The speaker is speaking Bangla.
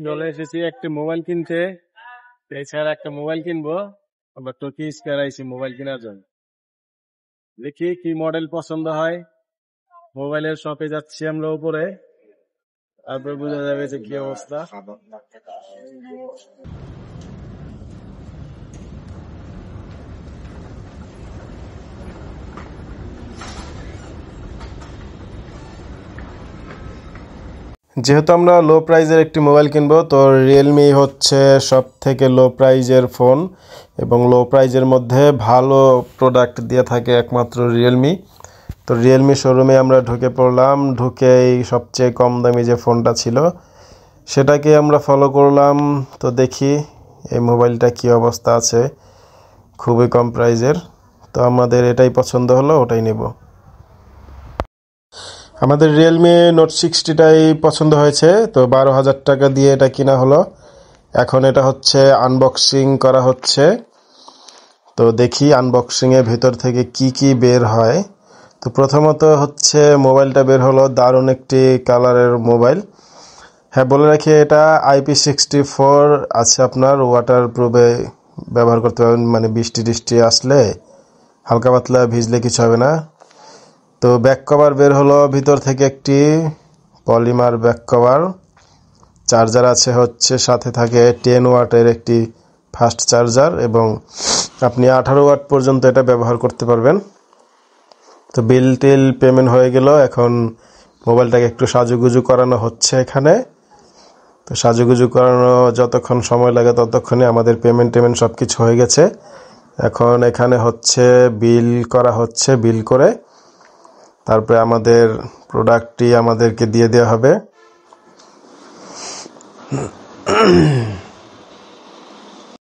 চলে এসেছি একটি মোবাইল কিনতে। এছাড়া একটা মোবাইল কিনবো, আবার টকি স্কয়ার আইছি মোবাইল কেনার জন্য। দেখি কি মডেল পছন্দ হয়। মোবাইলের শপে যাচ্ছি আমরা উপরে, তারপরে বোঝা যাবে যে কি অবস্থা। যেহেতু আমরা লো প্রাইজের একটি মোবাইল কিনবো, তো রিয়েলমি হচ্ছে সব থেকে লো প্রাইজের ফোন, এবং লো প্রাইজের মধ্যে ভালো প্রোডাক্ট দিয়ে থাকে একমাত্র রিয়েলমি। তো রিয়েলমি শোরুমে আমরা ঢুকে পড়লাম। ঢুকেই সবচেয়ে কম দামি যে ফোনটা ছিল সেটাকে আমরা ফলো করলাম। তো দেখি এই মোবাইলটা কি অবস্থা আছে, খুবই কম প্রাইজের। তো আমাদের এটাই পছন্দ হলো, ওটাই নেব। আমাদের রিয়েলমি নোট 60টাই পছন্দ হয়েছে। তো 12,000 টাকা দিয়ে এটা কিনা হলো। এখন এটা হচ্ছে আনবক্সিং করা হচ্ছে। তো দেখি আনবক্সিংয়ের ভিতর থেকে কি কি বের হয়। তো প্রথমত হচ্ছে মোবাইলটা বের হলো, দারুণ একটি কালারের মোবাইল। হ্যাঁ, বলে রাখি এটা IP64 আছে, আপনার ওয়াটার প্রুফে ব্যবহার করতে পারবেন, মানে বৃষ্টি টিষ্টি আসলে হালকা পাতলা ভিজলে কিছু হবে না। তো ব্যাক কভার বের হলো ভিতর থেকে, একটি পলিমার ব্যাক কভার। চার্জার আছে হচ্ছে, সাথে থাকে 10 ওয়াটের একটি ফাস্ট চার্জার, এবং আপনি 18 ওয়াট পর্যন্ত এটা ব্যবহার করতে পারবেন। তো বিল টিল পেমেন্ট হয়ে গেল। এখন মোবাইলটাকে একটু সাজুগুজু করানো হচ্ছে এখানে। তো সাজুগুজু করানো যতক্ষণ সময় লাগে ততক্ষণে আমাদের পেমেন্ট সব কিছু হয়ে গেছে। এখন এখানে হচ্ছে বিল করা হচ্ছে। বিল করে তারপরে আমাদের প্রোডাক্টটি আমাদেরকে দিয়ে দেওয়া হবে।